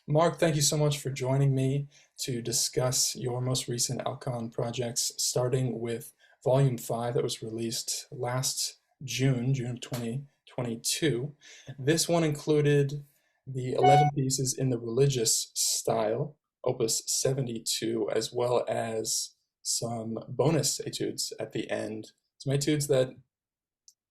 Mark, thank you so much for joining me to discuss your most recent Alkan projects, starting with Volume 5 that was released last June of 2022. This one included the 11 pieces in the religious style, Opus 72, as well as some bonus etudes at the end. Some etudes that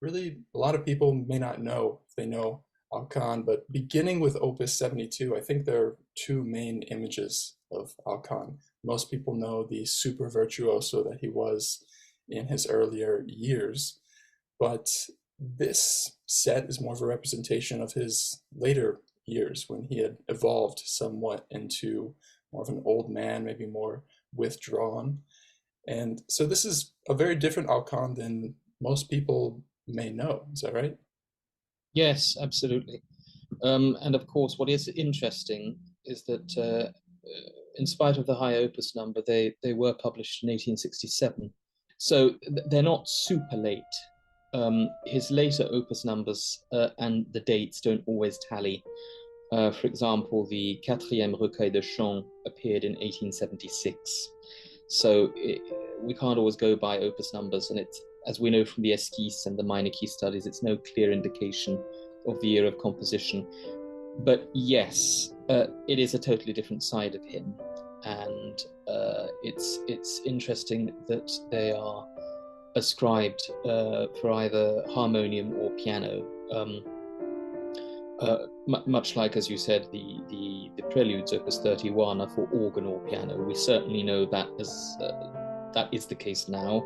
really a lot of people may not know if they know Alkan, but beginning with Opus 72, I think there are two main images of Alkan. Most people know the super virtuoso that he was in his earlier years, but this set is more of a representation of his later years when he had evolved somewhat into more of an old man, maybe more withdrawn. And so this is a very different Alkan than most people may know. Is that right? Yes, absolutely. And of course, what is interesting is that in spite of the high opus number, they were published in 1867. So they're not super late. His later opus numbers and the dates don't always tally. For example, the Quatrième Recueil de Chants appeared in 1876. So we can't always go by opus numbers, and it's, as we know from the esquisse and the minor key studies, it's no clear indication of the year of composition. But yes, it is a totally different side of him, and it's interesting that they are ascribed for either harmonium or piano. Much like, as you said, the preludes, Opus 31, are for organ or piano. We certainly know that that is the case now,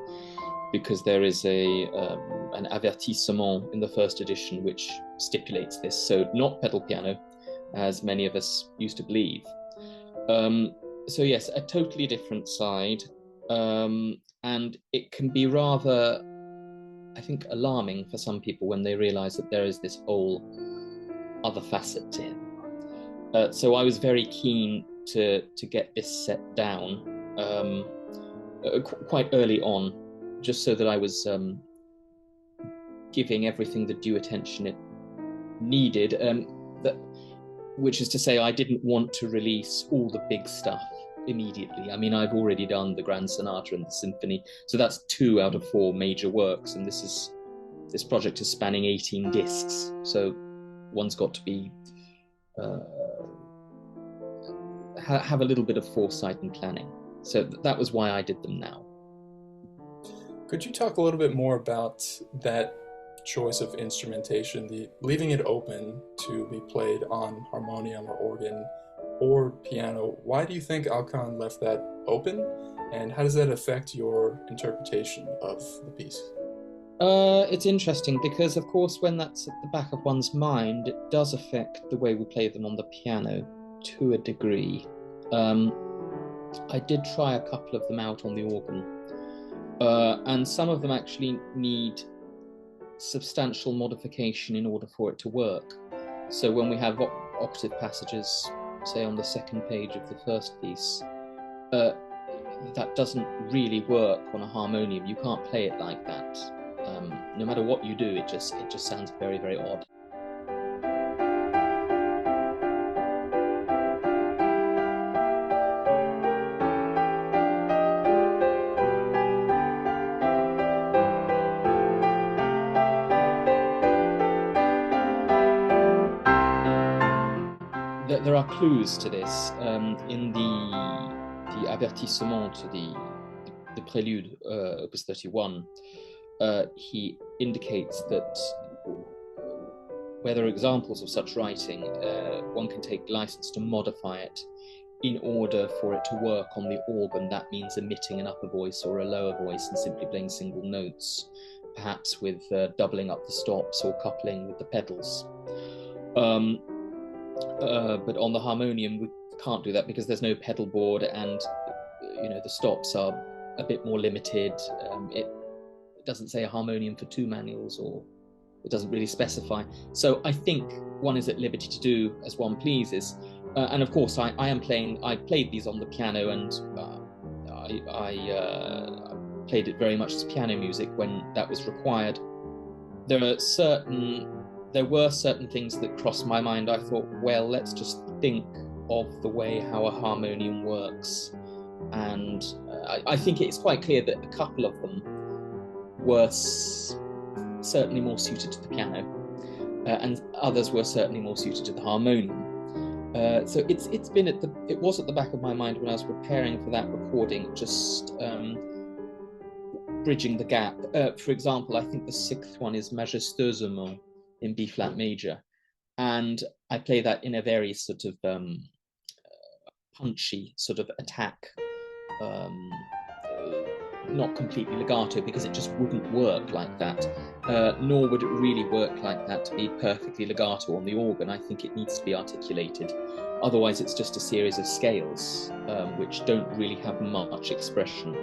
because there is an avertissement in the first edition which stipulates this. So not pedal piano, as many of us used to believe. So yes, a totally different side, and it can be rather, I think, alarming for some people when they realize that there is this whole other facet to him. So I was very keen to get this set down quite early on, just so that I was giving everything the due attention it needed. Which is to say, I didn't want to release all the big stuff immediately. I mean, I've already done the Grand Sonata and the Symphony, so that's 2 out of 4 major works, and this project is spanning 18 discs. So one's got to be have a little bit of foresight and planning. So that was why I did them now. Could you talk a little bit more about that choice of instrumentation, the leaving it open to be played on harmonium or organ or piano? Why do you think Alkan left that open, and how does that affect your interpretation of the piece? It's interesting because, of course, when that's at the back of one's mind, it does affect the way we play them on the piano to a degree. I did try a couple of them out on the organ, and some of them actually need substantial modification in order for it to work. So when we have octave passages, say on the second page of the first piece, that doesn't really work on a harmonium. You can't play it like that. No matter what you do, it just sounds very, very odd. There are clues to this in the avertissement to the prelude, Opus 31. He indicates that where there are examples of such writing, one can take license to modify it in order for it to work on the organ. That means omitting an upper voice or a lower voice and simply playing single notes, perhaps with doubling up the stops or coupling with the pedals. But on the harmonium, we can't do that because there's no pedal board, and the stops are a bit more limited. It doesn't say a harmonium for 2 manuals, or it doesn't really specify. So I think one is at liberty to do as one pleases. And of course, I played these on the piano, and I played it very much as piano music when that was required. There were certain things that crossed my mind. I thought, well, let's just think of the way how a harmonium works. And I think it's quite clear that a couple of them were certainly more suited to the piano, and others were certainly more suited to the harmonium. So it was at the back of my mind when I was preparing for that recording, just bridging the gap. For example, I think the sixth one is Majestueusement in B flat major, and I play that in a very sort of punchy sort of attack, not completely legato, because it just wouldn't work like that, nor would it really work like that to be perfectly legato on the organ. I think it needs to be articulated. Otherwise, it's just a series of scales which don't really have much expression.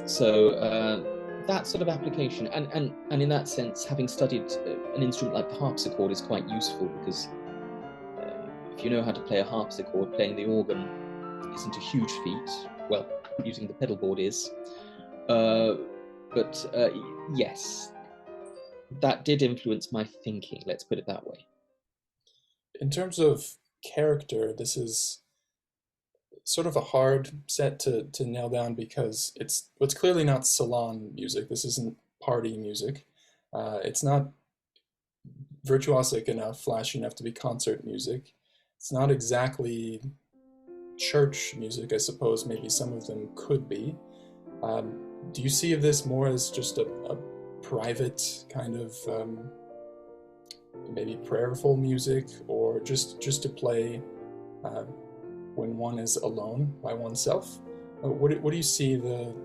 So that sort of application, and in that sense, having studied an instrument like the harpsichord is quite useful, because if you know how to play a harpsichord, playing the organ isn't a huge feat. Well, using the pedal board is. But yes, that did influence my thinking, let's put it that way. In terms of character, this is sort of a hard set to nail down, because it's clearly not salon music. This isn't party music. It's not virtuosic enough, flashy enough to be concert music. It's not exactly church music. I suppose maybe some of them could be. Do you see this more as just a private kind of maybe prayerful music, or just to play when one is alone by oneself? What do you see the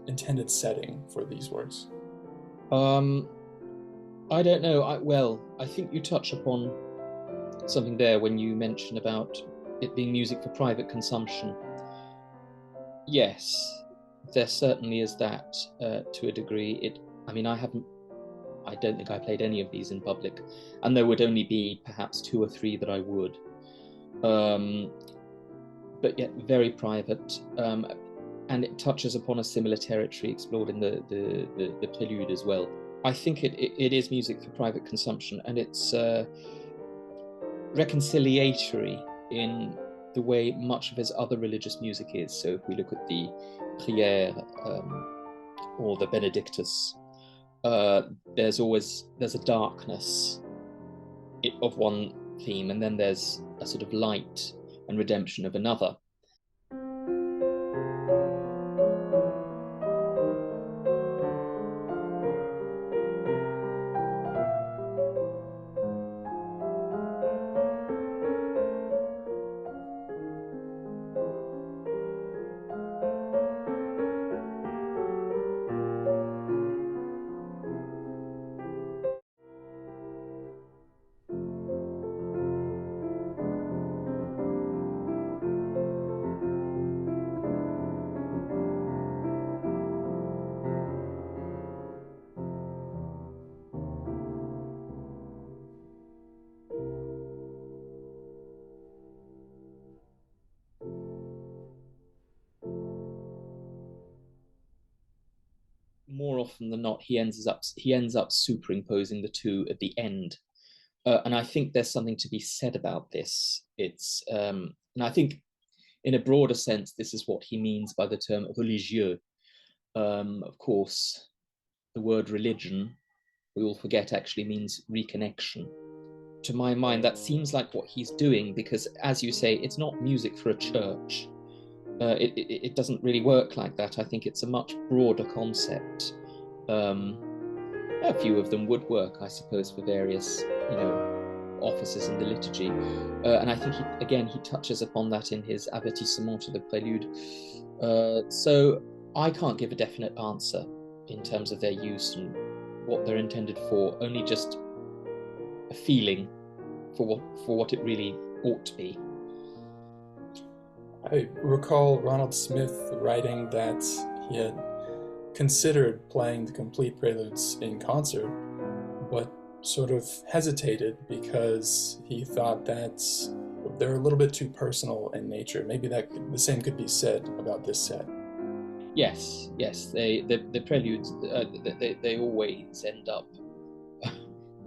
intended setting for these works? I don't know. Well, I think you touch upon something there when you mention about it being music for private consumption. Yes, there certainly is that to a degree. I don't think I played any of these in public, and there would only be perhaps 2 or 3 that I would. But yet very private, and it touches upon a similar territory explored in the Prelude as well. I think it is music for private consumption, and it's reconciliatory in the way much of his other religious music is. So if we look at the Prière or the Benedictus, there's a darkness of one theme, and then there's a sort of light and redemption of another. More often than not, he ends up superimposing the two at the end, and I think there's something to be said about this. And I think, in a broader sense, this is what he means by the term religieux. Of course, the word religion, we all forget, actually means reconnection. To my mind, that seems like what he's doing, because, as you say, it's not music for a church. It doesn't really work like that. I think it's a much broader concept. A few of them would work, I suppose, for various, offices in the liturgy. And I think, he touches upon that in his avertissement to the Prelude. So I can't give a definite answer in terms of their use and what they're intended for, only just a feeling for what it really ought to be. I recall Ronald Smith writing that he had considered playing the complete preludes in concert, but sort of hesitated because he thought that they're a little bit too personal in nature. Maybe the same could be said about this set. Yes. The preludes, they always end up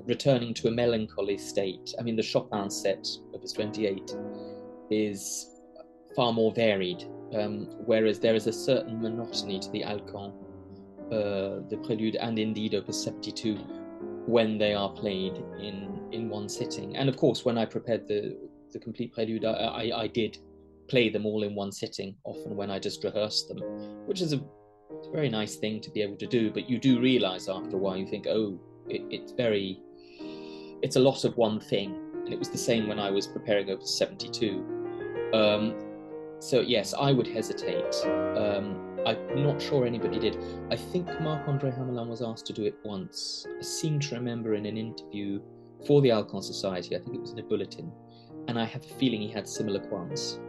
returning to a melancholy state. I mean, the Chopin set, Opus 28, is far more varied, whereas there is a certain monotony to the Alkan, the Prelude, and indeed Opus 72, when they are played in one sitting. And of course, when I prepared the complete Prelude, I did play them all in one sitting, often when I just rehearsed them, which is a very nice thing to be able to do. But you do realize after a while, you think, oh, it's a lot of one thing. And it was the same when I was preparing Opus 72. So yes, I would hesitate. I'm not sure anybody did. I think Marc-André Hamelin was asked to do it once. I seem to remember in an interview for the Alkan Society, I think it was in a bulletin, and I have a feeling he had similar qualms.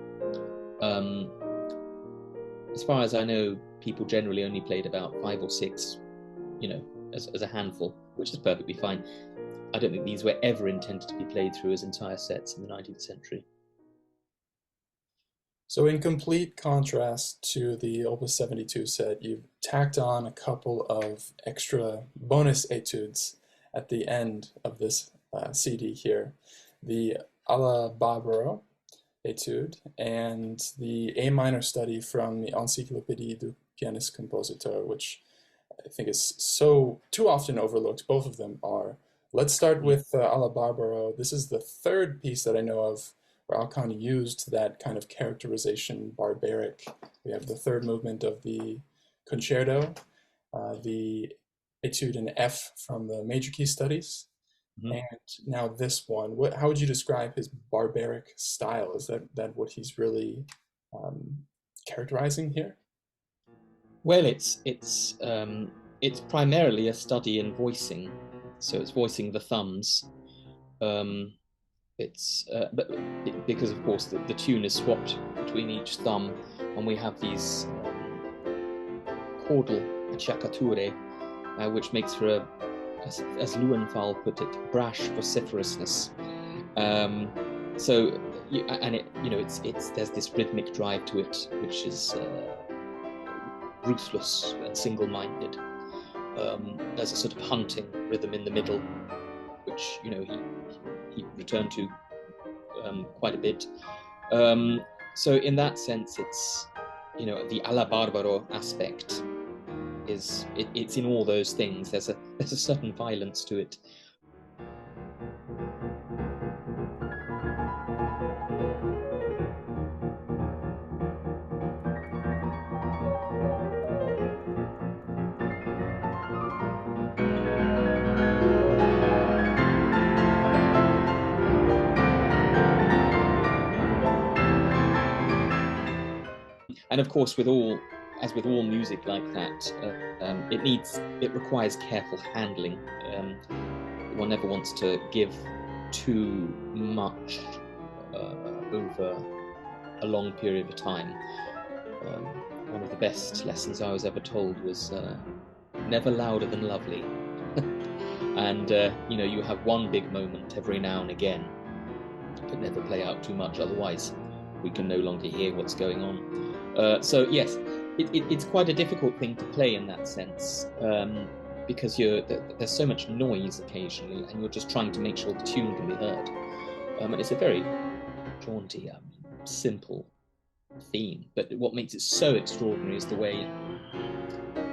As far as I know, people generally only played about 5 or 6, as a handful, which is perfectly fine. I don't think these were ever intended to be played through as entire sets in the 19th century. So in complete contrast to the Opus 72 set, you've tacked on a couple of extra bonus etudes at the end of this CD here. The Alla Barbaro etude and the A minor study from the Encyclopédie du Pianist Compositeur, which I think is so too often overlooked. Both of them are. Let's start with Alla Barbaro. This is the third piece that I know of where Alkan used that kind of characterization, barbaric. We have the third movement of the concerto, the etude in F from the major key studies, and now this one. How would you describe his barbaric style? Is that what he's really characterizing here? Well, it's primarily a study in voicing, so it's voicing the thumbs. But because of course the tune is swapped between each thumb, and we have these chordal acciaccature, which makes for as Luenthal put it, brash vociferousness. So there's this rhythmic drive to it, which is ruthless and single-minded. There's a sort of hunting rhythm in the middle, which he returned to quite a bit. So in that sense, it's the alla barbaro aspect is it's in all those things. There's a certain violence to it. And of course, as with all music like that, it requires careful handling. One never wants to give too much over a long period of time. One of the best lessons I was ever told was never louder than lovely. And you have one big moment every now and again, but never play out too much, otherwise we can no longer hear what's going on. So yes, it's quite a difficult thing to play in that sense, because there's so much noise occasionally, and you're just trying to make sure the tune can be heard. And it's a very jaunty, simple theme, but what makes it so extraordinary is the way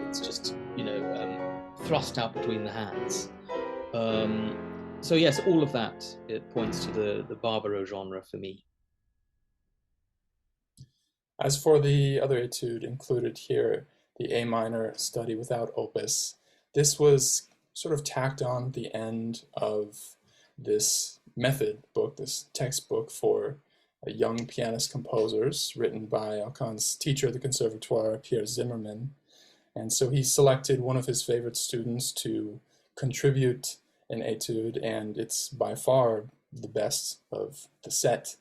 it's just thrust out between the hands. So yes, all of that, it points to the barbaro genre for me. As for the other etude included here, the A minor study without opus, this was sort of tacked on at the end of this method book, this textbook for young pianist composers, written by Alkan's teacher at the Conservatoire, Pierre Zimmermann. And so he selected one of his favorite students to contribute an etude, and it's by far the best of the set.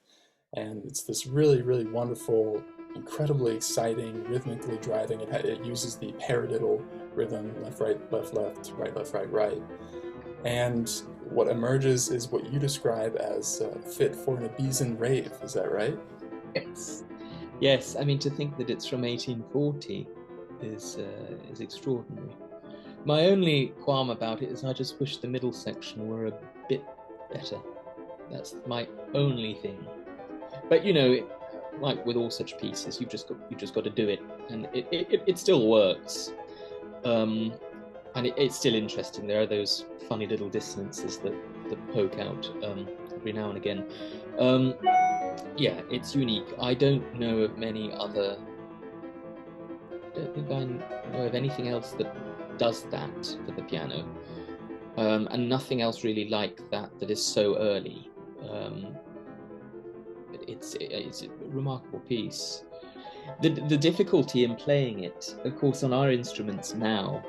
And it's this really, really wonderful, incredibly exciting, rhythmically driving. It uses the paradiddle rhythm, left, right, left, left, right, left, right, right. And what emerges is what you describe as fit for an Ibiza rave. Is that right? Yes. Yes, I mean, to think that it's from 1840 is extraordinary. My only qualm about it is I just wish the middle section were a bit better. That's my only thing. But you know, like with all such pieces, you've just got to do it, and it still works, and it's still interesting. There are those funny little dissonances that poke out every now and again. Yeah, it's unique. I don't know of many other. I don't think I know of anything else that does that for the piano, and nothing else really like that is so early. It's a remarkable piece. The difficulty in playing it, of course, on our instruments now,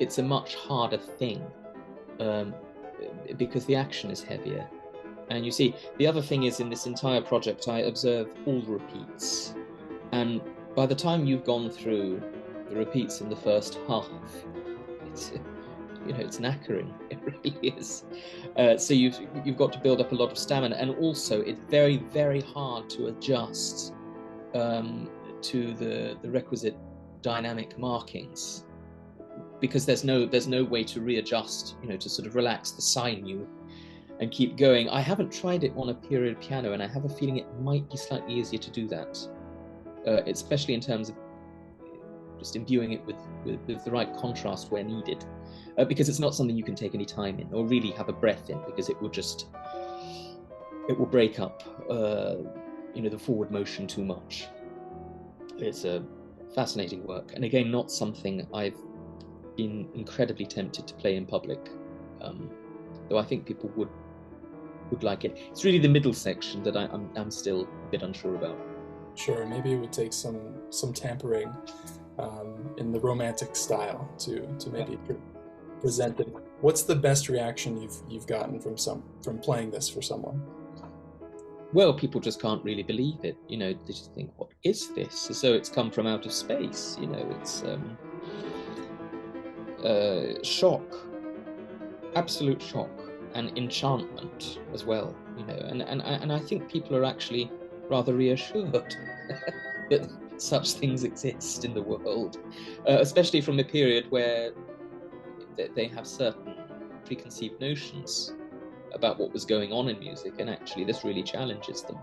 it's a much harder thing because the action is heavier. And you see, the other thing is, in this entire project, I observe all the repeats. And by the time you've gone through the repeats in the first half, it's, you know, it's knackering. It really is. So you've got to build up a lot of stamina, and also it's very, very hard to adjust to the requisite dynamic markings, because there's no way to readjust, you know, to sort of relax the sinew and keep going. I haven't tried it on a period piano, and I have a feeling it might be slightly easier to do that, especially in terms of just imbuing it with the right contrast where needed, because it's not something you can take any time in or really have a breath in, because it will break up you know, the forward motion too much. It's a fascinating work, and again, not something I've been incredibly tempted to play in public, though I think people would like it. It's really the middle section that I'm still a bit unsure about. Sure, maybe it would take some tampering in the romantic style to maybe present it. What's the best reaction you've gotten from playing this for someone? Well, people just can't really believe it. You know, they just think, "What is this?" As though it's come from out of space. You know, it's shock, absolute shock, and enchantment as well. You know, and I think people are actually rather reassured that such things exist in the world, especially from a period where they have certain preconceived notions about what was going on in music, and actually this really challenges them.